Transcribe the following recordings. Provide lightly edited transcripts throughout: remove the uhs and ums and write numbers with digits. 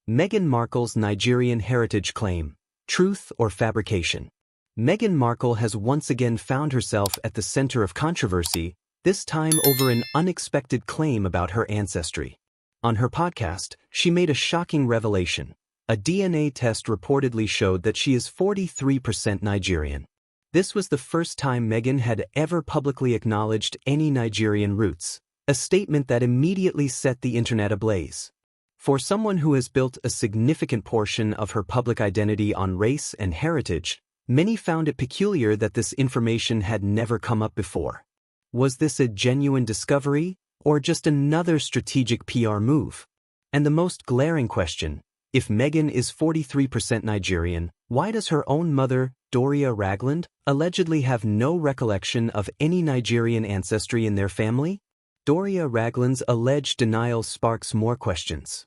Meghan Markle's Nigerian heritage claim, truth or fabrication? Meghan Markle has once again found herself at the center of controversy, this time over an unexpected claim about her ancestry. On her podcast, she made a shocking revelation. A DNA test reportedly showed that she is 43% Nigerian. This was the first time Meghan had ever publicly acknowledged any Nigerian roots, a statement that immediately set the internet ablaze. For someone who has built a significant portion of her public identity on race and heritage, many found it peculiar that this information had never come up before. Was this a genuine discovery, or just another strategic PR move? And the most glaring question, if Meghan is 43% Nigerian, why does her own mother, Doria Ragland, allegedly have no recollection of any Nigerian ancestry in their family? Doria Ragland's alleged denial sparks more questions.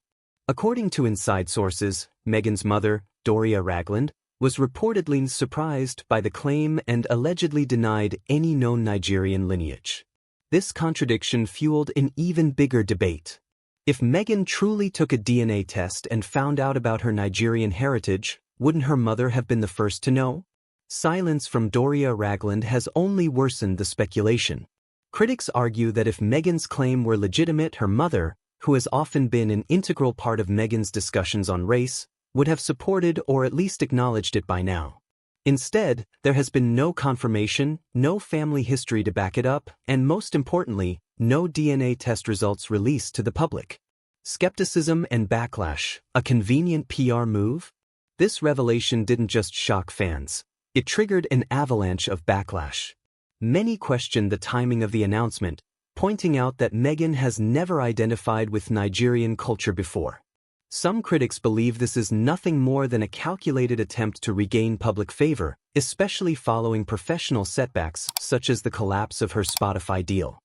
According to inside sources, Meghan's mother, Doria Ragland, was reportedly surprised by the claim and allegedly denied any known Nigerian lineage. This contradiction fueled an even bigger debate. If Meghan truly took a DNA test and found out about her Nigerian heritage, wouldn't her mother have been the first to know? Silence from Doria Ragland has only worsened the speculation. Critics argue that if Meghan's claim were legitimate, her mother, who has often been an integral part of Meghan's discussions on race, would have supported or at least acknowledged it by now. Instead, there has been no confirmation, no family history to back it up, and most importantly, no DNA test results released to the public. Skepticism and backlash, a convenient PR move? This revelation didn't just shock fans. It triggered an avalanche of backlash. Many questioned the timing of the announcement, pointing out that Meghan has never identified with Nigerian culture before. Some critics believe this is nothing more than a calculated attempt to regain public favor, especially following professional setbacks such as the collapse of her Spotify deal.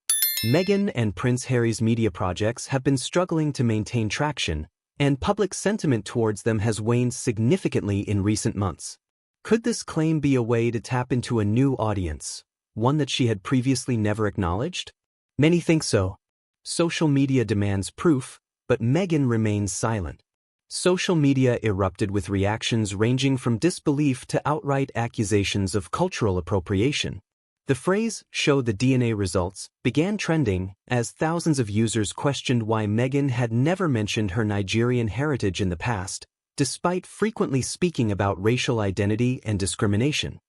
Meghan and Prince Harry's media projects have been struggling to maintain traction, and public sentiment towards them has waned significantly in recent months. Could this claim be a way to tap into a new audience, one that she had previously never acknowledged? Many think so. Social media demands proof, but Meghan remains silent. Social media erupted with reactions ranging from disbelief to outright accusations of cultural appropriation. The phrase, "show the DNA results," began trending as thousands of users questioned why Meghan had never mentioned her Nigerian heritage in the past, despite frequently speaking about racial identity and discrimination.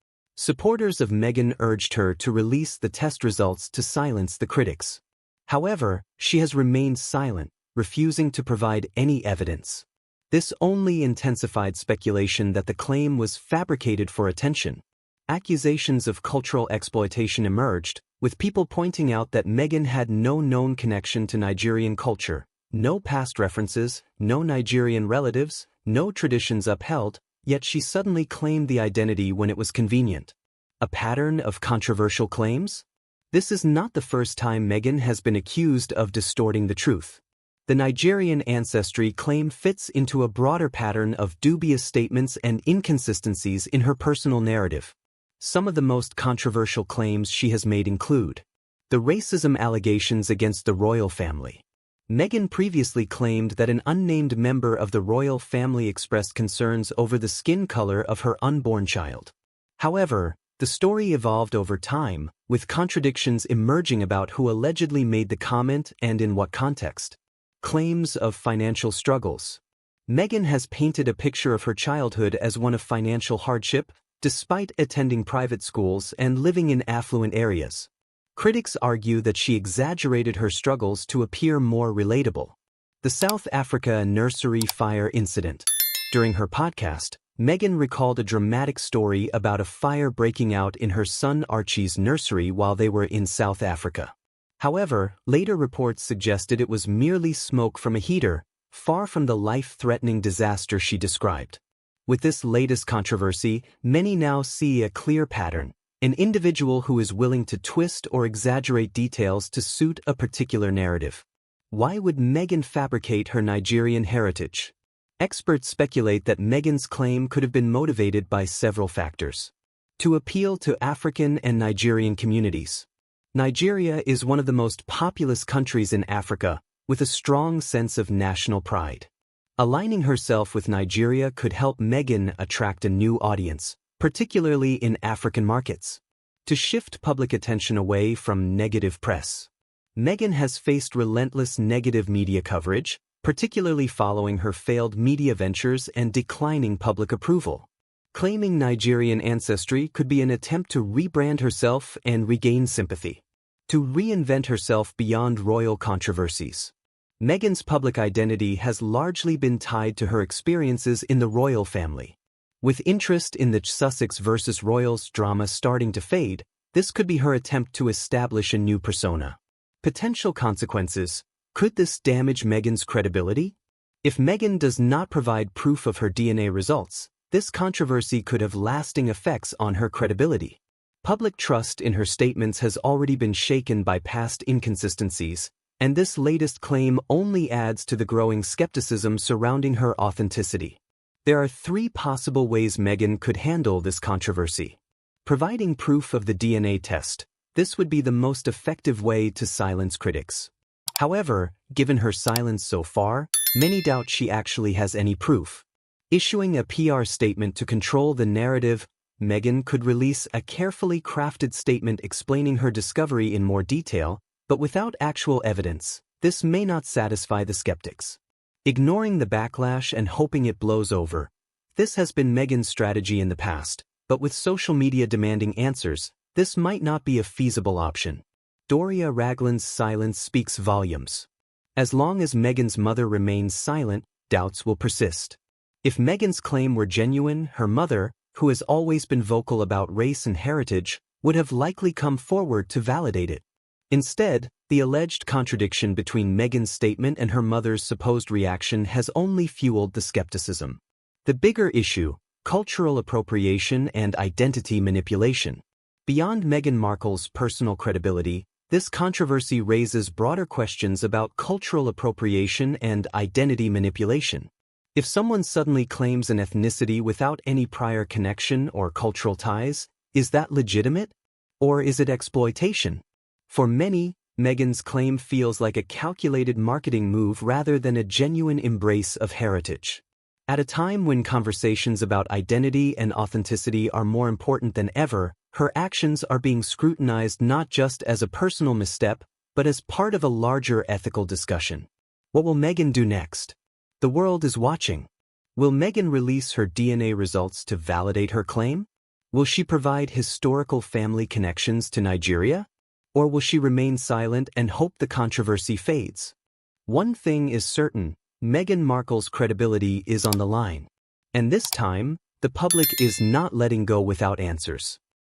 Supporters of Meghan urged her to release the test results to silence the critics. However, she has remained silent, refusing to provide any evidence. This only intensified speculation that the claim was fabricated for attention. Accusations of cultural exploitation emerged, with people pointing out that Meghan had no known connection to Nigerian culture, no past references, no Nigerian relatives, no traditions upheld, yet she suddenly claimed the identity when it was convenient. A pattern of controversial claims? This is not the first time Meghan has been accused of distorting the truth. The Nigerian ancestry claim fits into a broader pattern of dubious statements and inconsistencies in her personal narrative. Some of the most controversial claims she has made include the racism allegations against the royal family. Meghan previously claimed that an unnamed member of the royal family expressed concerns over the skin color of her unborn child. However, the story evolved over time, with contradictions emerging about who allegedly made the comment and in what context. Claims of financial struggles. Meghan has painted a picture of her childhood as one of financial hardship, despite attending private schools and living in affluent areas. Critics argue that she exaggerated her struggles to appear more relatable. The South Africa nursery fire incident. During her podcast, Meghan recalled a dramatic story about a fire breaking out in her son Archie's nursery while they were in South Africa. However, later reports suggested it was merely smoke from a heater, far from the life-threatening disaster she described. With this latest controversy, many now see a clear pattern. An individual who is willing to twist or exaggerate details to suit a particular narrative. Why would Meghan fabricate her Nigerian heritage? Experts speculate that Meghan's claim could have been motivated by several factors. To appeal to African and Nigerian communities. Nigeria is one of the most populous countries in Africa, with a strong sense of national pride. Aligning herself with Nigeria could help Meghan attract a new audience, particularly in African markets. To shift public attention away from negative press. Meghan has faced relentless negative media coverage, particularly following her failed media ventures and declining public approval. Claiming Nigerian ancestry could be an attempt to rebrand herself and regain sympathy. To reinvent herself beyond royal controversies. Meghan's public identity has largely been tied to her experiences in the royal family. With interest in the Sussex versus Royals drama starting to fade, this could be her attempt to establish a new persona. Potential consequences. Could this damage Meghan's credibility? If Meghan does not provide proof of her DNA results, this controversy could have lasting effects on her credibility. Public trust in her statements has already been shaken by past inconsistencies, and this latest claim only adds to the growing skepticism surrounding her authenticity. There are 3 possible ways Meghan could handle this controversy. Providing proof of the DNA test. This would be the most effective way to silence critics. However, given her silence so far, many doubt she actually has any proof. Issuing a PR statement to control the narrative. Meghan could release a carefully crafted statement explaining her discovery in more detail, but without actual evidence. This may not satisfy the skeptics. Ignoring the backlash and hoping it blows over. This has been Meghan's strategy in the past, but with social media demanding answers, this might not be a feasible option. Doria Ragland's silence speaks volumes. As long as Meghan's mother remains silent, doubts will persist. If Meghan's claim were genuine, her mother, who has always been vocal about race and heritage, would have likely come forward to validate it. Instead, the alleged contradiction between Meghan's statement and her mother's supposed reaction has only fueled the skepticism. The bigger issue, cultural appropriation and identity manipulation. Beyond Meghan Markle's personal credibility, this controversy raises broader questions about cultural appropriation and identity manipulation. If someone suddenly claims an ethnicity without any prior connection or cultural ties, is that legitimate? Or is it exploitation? For many, Meghan's claim feels like a calculated marketing move rather than a genuine embrace of heritage. At a time when conversations about identity and authenticity are more important than ever, her actions are being scrutinized not just as a personal misstep, but as part of a larger ethical discussion. What will Meghan do next? The world is watching. Will Meghan release her DNA results to validate her claim? Will she provide historical family connections to Nigeria? Or will she remain silent and hope the controversy fades? One thing is certain, Meghan Markle's credibility is on the line. And this time, the public is not letting go without answers.